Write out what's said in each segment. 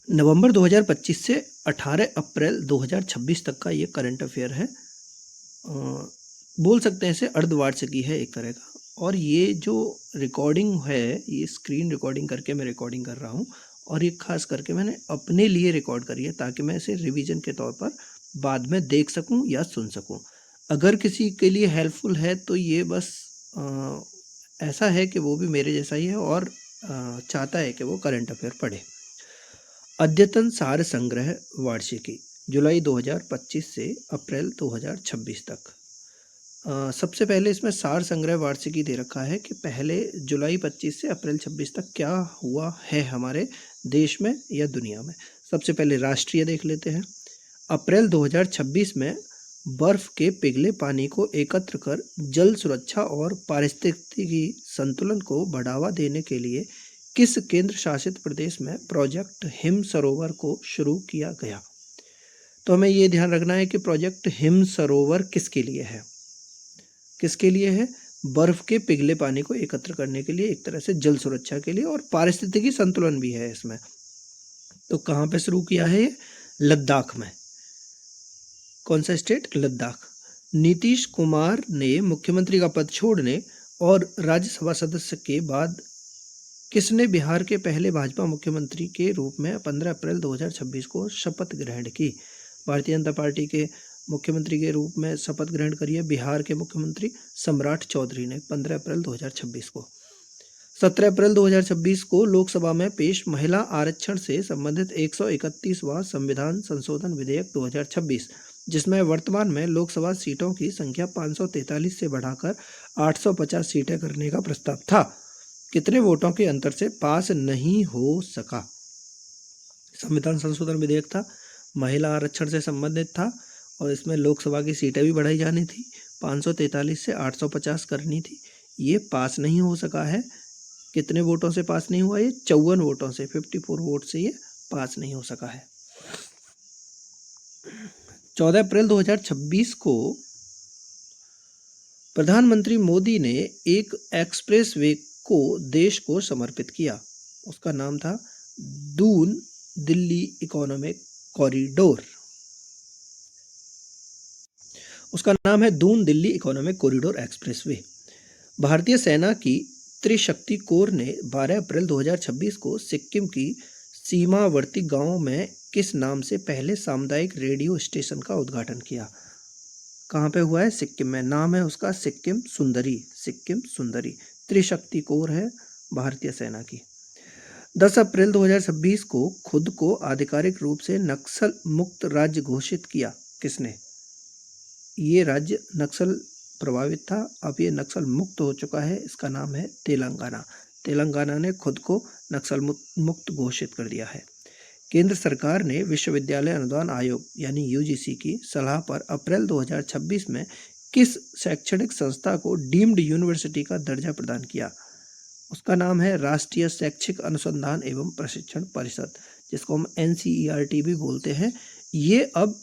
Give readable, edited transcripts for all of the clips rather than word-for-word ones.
नवंबर 2025 से 18 अप्रैल 2026 तक का ये करंट अफेयर है। बोल सकते हैं इसे अर्धवार्षिकी है एक तरह का। और ये जो रिकॉर्डिंग है, ये स्क्रीन रिकॉर्डिंग करके मैं रिकॉर्डिंग कर रहा हूँ, और ये खास करके मैंने अपने लिए रिकॉर्ड करी है ताकि मैं इसे रिवीजन के तौर पर बाद में देख सकूं या सुन सकूं। अगर किसी के लिए हेल्पफुल है तो ये बस ऐसा है कि वो भी मेरे जैसा ही है और चाहता है कि वो करंट अफेयर पढ़े। अद्यतन सार संग्रह वार्षिकी जुलाई 2025 से अप्रैल 2026 तक। सबसे पहले इसमें सार संग्रह वार्षिकी दे रखा है कि पहले जुलाई 25 से अप्रैल 26 तक क्या हुआ है हमारे देश में या दुनिया में। सबसे पहले राष्ट्रीय देख लेते हैं। अप्रैल 2026 में बर्फ के पिघले पानी को एकत्र कर जल सुरक्षा और पारिस्थितिकी संतुलन को बढ़ावा देने के लिए किस केंद्र शासित प्रदेश में प्रोजेक्ट हिम सरोवर को शुरू किया गया। तो हमें ये ध्यान रखना है कि प्रोजेक्ट हिम सरोवर किसके लिए है। किसके लिए है? बर्फ के पिघले पानी को एकत्र करने के लिए, एक तरह से जल सुरक्षा के लिए, और पारिस्थितिकी संतुलन भी है इसमें। तो कहाँ पे शुरू किया है ये? लद्दाख में। कौन सा स्टेट? लद्दाख। नीतीश कुमार ने मुख्यमंत्री का पद छोड़ने और राज्यसभा सदस्य के बाद किसने बिहार के पहले भाजपा मुख्यमंत्री के रूप में 15 अप्रैल 2026 को शपथ ग्रहण की? भारतीय जनता पार्टी के मुख्यमंत्री के रूप में शपथ ग्रहण करी है बिहार के मुख्यमंत्री सम्राट चौधरी ने 15 अप्रैल 2026 को। 17 अप्रैल 2026 को लोकसभा में पेश महिला आरक्षण से संबंधित 131वां संविधान संशोधन विधेयक 2026, जिसमें वर्तमान में लोकसभा सीटों की संख्या 543 से बढ़ाकर 850 सीटें करने का प्रस्ताव था, कितने वोटों के अंतर से पास नहीं हो सका? संविधान संशोधन विधेयक था, महिला आरक्षण से संबंधित था, और इसमें लोकसभा की सीटें भी बढ़ाई जानी थी, 543 से 850 करनी थी। ये पास नहीं हो सका है। कितने वोटों से पास नहीं हुआ? ये 54 वोटों से, 54 वोट से ये पास नहीं हो सका है। 14 अप्रैल 2026 को प्रधानमंत्री मोदी ने एक एक्सप्रेस वे को देश को समर्पित किया। उसका नाम था दून दिल्ली इकोनॉमिक कॉरिडोर। उसका नाम है Doon Delhi economic corridor expressway. भारतीय सेना की त्रिशक्ति कोर ने 12 अप्रैल 2026 को सिक्किम की सीमावर्ती गांवों में किस नाम से पहले सामुदायिक रेडियो स्टेशन का उद्घाटन किया? कहाँ पे हुआ है? सिक्किम में। नाम है उसका सिक्किम सुंदरी। सिक्किम सुंदरी त्रिशक्ति कोर है भारतीय सेना की। 10 अप्रैल 2026 को खुद को आधिकारिक रूप से नक्सल मुक्त राज्य घोषित किया। किसने? ये राज्य नक्सल प्रभावित था, अब ये नक्सल मुक्त हो चुका है। इसका नाम है तेलंगाना। तेलंगाना ने खुद को नक्सल मुक्त घोषित कर दिया है। केंद्र सरकार ने विश्वविद्यालय अनुदान आयोग यानी यूजीसी की सलाह पर अप्रैल 2026 में किस शैक्षणिक संस्था को डीम्ड यूनिवर्सिटी का दर्जा प्रदान किया? उसका नाम है राष्ट्रीय शैक्षिक अनुसंधान एवं प्रशिक्षण परिषद, जिसको हम NCERT भी बोलते हैं। ये अब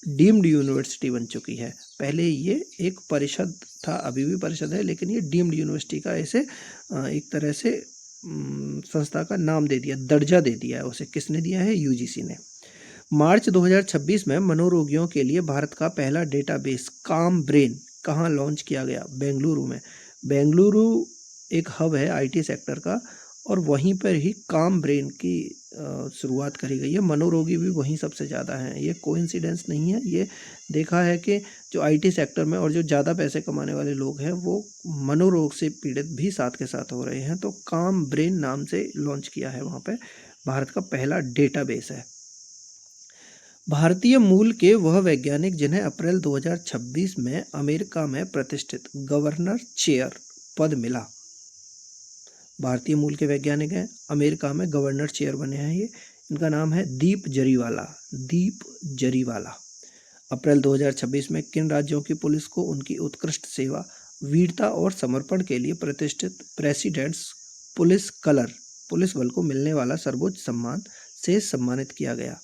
डीम्ड यूनिवर्सिटी बन चुकी है। पहले ये एक परिषद था, अभी भी परिषद है, लेकिन ये डीम्ड यूनिवर्सिटी का ऐसे एक तरह से संस्था का नाम दे दिया, दर्जा दे दिया है उसे। किसने दिया है? यूजीसी ने। मार्च 2026 में मनोरोगियों के लिए भारत का पहला डेटाबेस काम ब्रेन कहाँ लॉन्च किया गया? बेंगलुरु में। बेंगलुरु एक हब है IT सेक्टर का, और वहीं पर ही काम ब्रेन की शुरुआत करी गई है। मनोरोगी भी वहीं सबसे ज़्यादा हैं। ये कोइंसिडेंस नहीं है, ये देखा है कि जो IT सेक्टर में और जो ज़्यादा पैसे कमाने वाले लोग हैं वो मनोरोग से पीड़ित भी साथ के साथ हो रहे हैं। तो काम ब्रेन नाम से लॉन्च किया है वहाँ पे, भारत का पहला डेटाबेस है। भारतीय मूल के वह वैज्ञानिक जिन्हें अप्रैल 2026 में अमेरिका में प्रतिष्ठित गवर्नर चेयर पद मिला। भारतीय मूल के वैज्ञानिक हैं, अमेरिका में गवर्नर चेयर बने हैं ये। इनका नाम है दीप जरीवाला। दीप जरीवाला। अप्रैल 2026 में किन राज्यों की पुलिस को उनकी उत्कृष्ट सेवा, वीरता और समर्पण के लिए प्रतिष्ठित प्रेसिडेंट्स पुलिस कलर, पुलिस बल को मिलने वाला सर्वोच्च सम्मान से सम्मानित किया गया?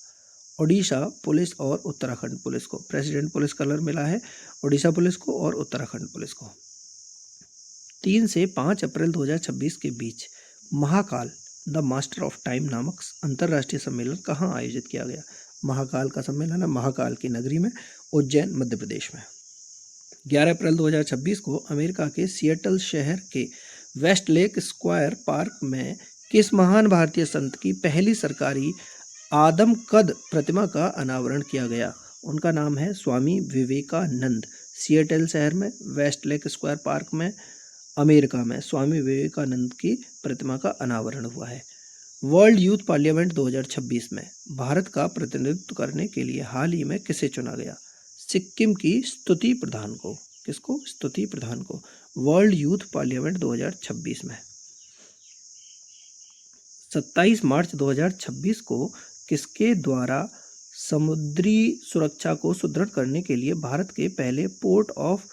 ओडिशा पुलिस और उत्तराखंड पुलिस को प्रेसिडेंट पुलिस कलर मिला है, ओडिशा पुलिस को और उत्तराखंड पुलिस को। 3 से 5 अप्रैल 2026 के बीच Mahakal the master of time नामक अंतर्राष्ट्रीय सम्मेलन कहाँ आयोजित किया गया? महाकाल का सम्मेलन है, महाकाल की नगरी में, उज्जैन, मध्य प्रदेश में। 11 अप्रैल 2026 को अमेरिका के सिएटल शहर के वेस्टलेक स्क्वायर पार्क में किस महान भारतीय संत की पहली सरकारी आदमकद प्रतिमा का अनावरण किया गया? उनका नाम है स्वामी विवेकानंद। सिएटल शहर में, वेस्टलेक स्क्वायर पार्क में, अमेरिका में स्वामी विवेकानंद की प्रतिमा का अनावरण हुआ है। वर्ल्ड यूथ पार्लियामेंट 2026 में भारत का प्रतिनिधित्व करने के लिए हाल ही में किसे चुना गया? सिक्किम की स्तुति प्रधान को। किसको? स्तुति प्रधान को, वर्ल्ड यूथ पार्लियामेंट 2026 में। 27 मार्च 2026 को किसके द्वारा समुद्री सुरक्षा को सुदृढ़ करने के लिए भारत के पहले पोर्ट ऑफ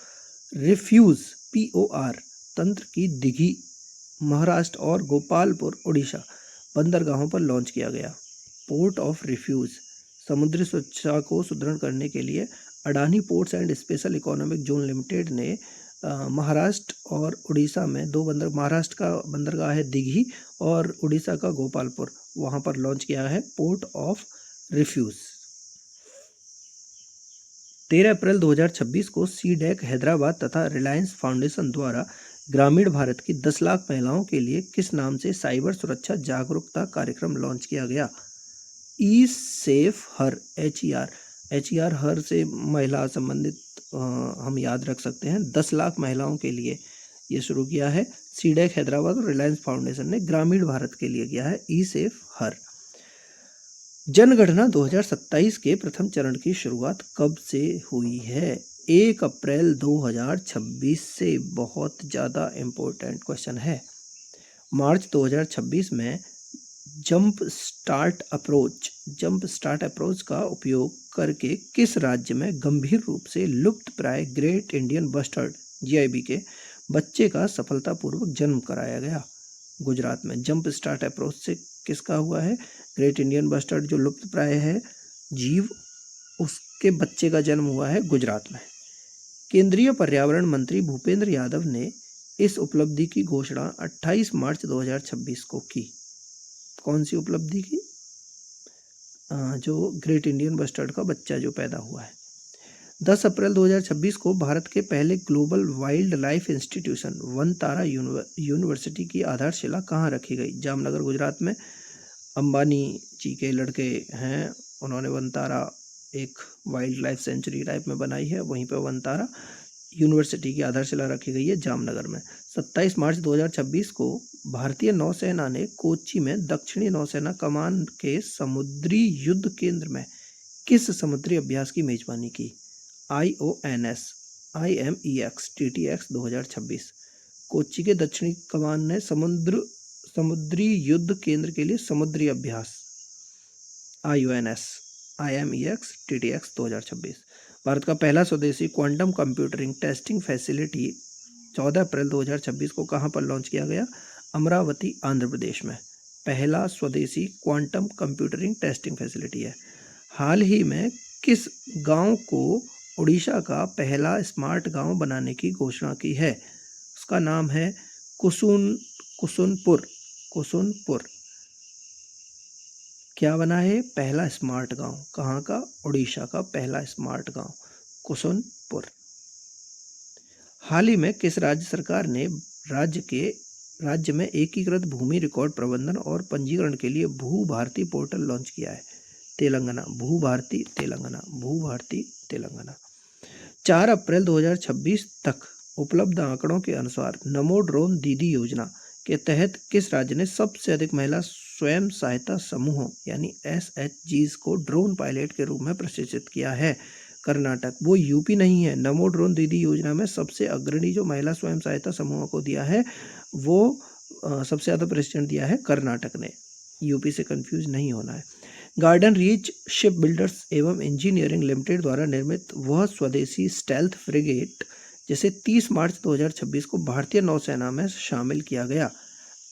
रिफ्यूज POR तंत्र की दिघी, महाराष्ट्र और गोपालपुर, उड़ीसा बंदरगाहों पर लॉन्च किया गया? पोर्ट ऑफ रिफ्यूज समुद्री सुरक्षा को सुदृढ़ करने के लिए Adani ports and special economic zone limited ने महाराष्ट्र और उड़ीसा में दो महाराष्ट्र का बंदरगाह है दिघी और उड़ीसा का गोपालपुर, वहां पर लॉन्च किया है पोर्ट ऑफ रिफ्यूज। 13 अप्रैल 2026 को सीडेक हैदराबाद तथा रिलायंस फाउंडेशन द्वारा ग्रामीण भारत की 10 लाख महिलाओं के लिए किस नाम से साइबर सुरक्षा जागरूकता कार्यक्रम लॉन्च किया गया? ई सेफ हर, HER हर से महिला संबंधित हम याद रख सकते हैं। 10 लाख महिलाओं के लिए ये शुरू किया है सीडेक हैदराबाद और रिलायंस फाउंडेशन ने, ग्रामीण भारत के लिए किया है ई सेफ हर। जनगणना 2027 के प्रथम चरण की शुरुआत कब से हुई है? 1 अप्रैल 2026 से। बहुत ज़्यादा इम्पोर्टेंट क्वेश्चन है। मार्च 2026 में जंप स्टार्ट अप्रोच का उपयोग करके किस राज्य में गंभीर रूप से लुप्त प्राय ग्रेट इंडियन बस्टर्ड GIB के बच्चे का सफलतापूर्वक जन्म कराया गया? गुजरात में। जंप स्टार्ट अप्रोच से किसका हुआ है? ग्रेट इंडियन बस्टर्ड जो लुप्त प्राय है जीव, उसके बच्चे का जन्म हुआ है गुजरात में। केंद्रीय पर्यावरण मंत्री भूपेंद्र यादव ने इस उपलब्धि की घोषणा 28 मार्च 2026 को की। कौन सी उपलब्धि की? जो ग्रेट इंडियन बस्टर्ड का बच्चा जो पैदा हुआ है। 10 अप्रैल 2026 को भारत के पहले global wild life institution Vantara university की आधारशिला कहाँ रखी गई? जामनगर, गुजरात में। अंबानी जी के लड़के हैं, उन्होंने वनतारा एक वाइल्ड लाइफ सेंचुरी टाइप में बनाई है, वहीं पर वनतारा यूनिवर्सिटी की आधारशिला रखी गई है जामनगर में। 27 मार्च 2026 को भारतीय नौसेना ने कोच्चि में दक्षिणी नौसेना कमान के समुद्री युद्ध केंद्र में किस समुद्री अभ्यास की मेजबानी की? IONS IMEX TTX 2026। कोच्चि के दक्षिणी कमान ने समुद्री युद्ध केंद्र के लिए समुद्री अभ्यास IONS IMEX TTX 2026। भारत का पहला स्वदेशी क्वांटम कंप्यूटरिंग टेस्टिंग फैसिलिटी 14 अप्रैल 2026 को कहां पर लॉन्च किया गया? अमरावती, आंध्र प्रदेश में पहला स्वदेशी क्वांटम कंप्यूटरिंग टेस्टिंग फैसिलिटी है। हाल ही में किस गांव को उड़ीसा का पहला स्मार्ट गांव बनाने की घोषणा की है? उसका नाम है कुसुनपुर। क्या बना है? पहला स्मार्ट गांव। कहाँ का? उड़ीसा का पहला स्मार्ट गांव कुसुनपुर। हाल ही में किस राज्य सरकार ने राज्य में एकीकृत भूमि रिकॉर्ड प्रबंधन और पंजीकरण के लिए भू भारती पोर्टल लॉन्च किया है? तेलंगाना। भू भारती तेलंगाना। 4 अप्रैल 2026 तक उपलब्ध आंकड़ों के अनुसार नमो ड्रोन दीदी योजना के तहत किस राज्य ने सबसे अधिक महिला स्वयं सहायता समूहों यानी SHGs को ड्रोन पायलट के रूप में प्रशिक्षित किया है? कर्नाटक। वो यूपी नहीं है। नमो ड्रोन दीदी योजना में सबसे अग्रणी जो महिला स्वयं सहायता समूहों को दिया है वो सबसे ज़्यादा प्रशिक्षण दिया है कर्नाटक ने। यूपी से कंफ्यूज नहीं होना है। गार्डन रीच शिप बिल्डर्स एवं इंजीनियरिंग लिमिटेड द्वारा निर्मित वह स्वदेशी स्टेल्थ फ्रिगेट जिसे 30 मार्च 2026 को भारतीय नौसेना में शामिल किया गया?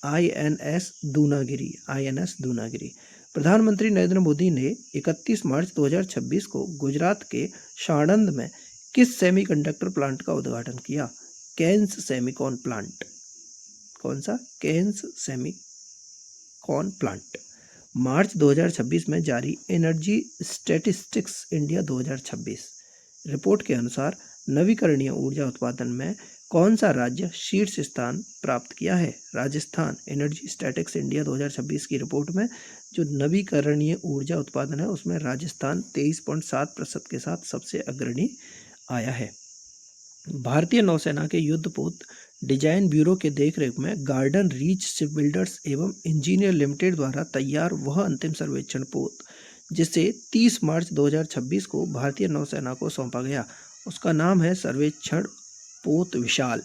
INS दूनागिरी। प्रधानमंत्री नरेंद्र मोदी ने 31 मार्च 2026 को गुजरात के साणंद में किस सेमीकंडक्टर प्लांट का उद्घाटन किया? Kaynes semicon plant. कौन सा? Kaynes semicon corn plant. March 2026 में जारी एनर्जी स्टैटिस्टिक्स इंडिया 2026 रिपोर्ट के अनुसार नवीकरणीय ऊर्जा उत्पादन में कौन सा राज्य शीर्ष स्थान प्राप्त किया है? राजस्थान। एनर्जी स्टैटिक्स इंडिया 2026 की रिपोर्ट में जो नवीकरणीय ऊर्जा उत्पादन है उसमें राजस्थान 23.7% के साथ सबसे अग्रणी आया है। भारतीय नौसेना के युद्धपोत डिजाइन ब्यूरो के देखरेख में गार्डन रीच शिप बिल्डर्स एवं इंजीनियर लिमिटेड द्वारा तैयार वह अंतिम सर्वेक्षण पोत जिसे 30 मार्च 2026 को भारतीय नौसेना को सौंपा गया, उसका नाम है सर्वेक्षण पोत विशाल।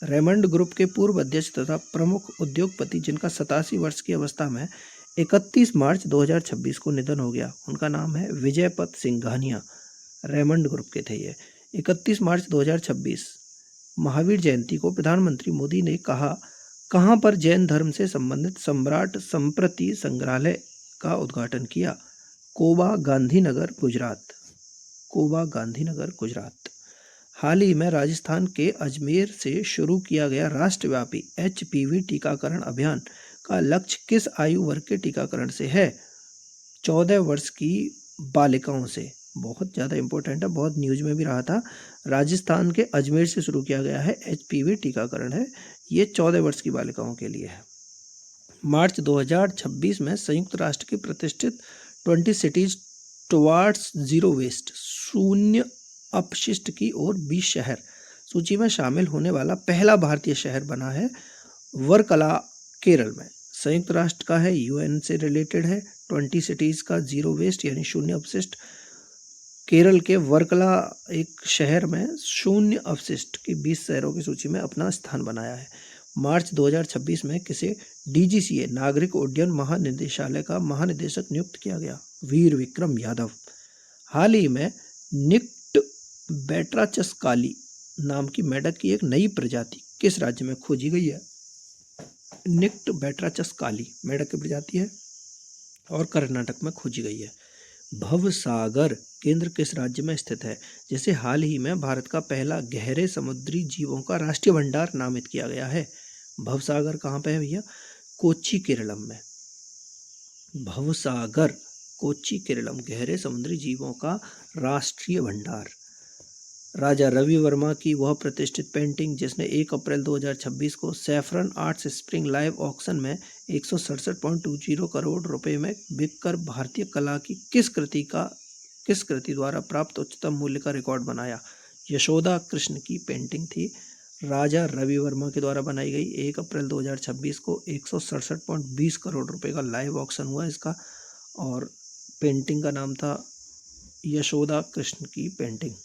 रेमंड ग्रुप के पूर्व अध्यक्ष तथा प्रमुख उद्योगपति जिनका 87 वर्ष की अवस्था में 31 मार्च 2026 को निधन हो गया, उनका नाम है विजयपत सिंघानिया। रेमंड ग्रुप के थे ये। 31 मार्च 2026 महावीर जयंती को प्रधानमंत्री मोदी ने कहाँ पर जैन धर्म से संबंधित सम्राट संप्रति संग्रहालय का उद्घाटन किया? कोबा गांधीनगर गुजरात। कोबा गांधीनगर गुजरात। हाल ही में राजस्थान के अजमेर से शुरू किया गया राष्ट्रव्यापी HPV टीकाकरण अभियान का लक्ष्य किस आयु वर्ग के टीकाकरण से है? 14 वर्ष की बालिकाओं से। बहुत ज़्यादा इंपॉर्टेंट है, बहुत न्यूज में भी रहा था। राजस्थान के अजमेर से शुरू किया गया है HPV टीकाकरण है, ये 14 वर्ष की बालिकाओं के लिए है। मार्च 2026 में संयुक्त राष्ट्र की प्रतिष्ठित 20 सिटीज टुवार्ड्स जीरो वेस्ट शून्य अपशिष्ट की ओर 20 शहर सूची में शामिल होने वाला पहला भारतीय शहर बना है वर्कला, केरल में। संयुक्त राष्ट्र का है, UN से रिलेटेड है। 20 सिटीज़ का जीरो वेस्ट यानी शून्य अपशिष्ट। केरल के वर्कला एक शहर में शून्य अपशिष्ट की 20 शहरों की सूची में अपना स्थान बनाया है। मार्च 2026 में किसे DGCA नागरिक उड्डयन महानिदेशालय का महानिदेशक नियुक्त किया गया? वीर विक्रम यादव। हाल ही में निक्ट बेट्राचस्काली नाम की मेढक की एक नई प्रजाति किस राज्य में खोजी गई है? निक्ट बेट्राचस्काली मेढक की प्रजाति है और कर्नाटक में खोजी गई है। भवसागर केंद्र किस राज्य में स्थित है, जिसे हाल ही में भारत का पहला गहरे समुद्री जीवों का राष्ट्रीय भंडार नामित किया गया है? भवसागर कहाँ पे है भैया? कोच्चि केरलम में। भवसागर कोच्चि केरलम गहरे समुद्री जीवों का राष्ट्रीय भंडार। राजा रवि वर्मा की वह प्रतिष्ठित पेंटिंग जिसने 1 अप्रैल 2026 को saffron arts spring live auction में 167.20 करोड़ रुपए में बिककर भारतीय कला की किस कृति द्वारा प्राप्त उच्चतम मूल्य का रिकॉर्ड बनाया? यशोदा कृष्ण की पेंटिंग थी, राजा रवि वर्मा के द्वारा बनाई गई। 1 अप्रैल 2026 को 167.20 करोड़ रुपए का लाइव ऑक्शन हुआ इसका, और पेंटिंग का नाम था यशोदा कृष्ण की पेंटिंग।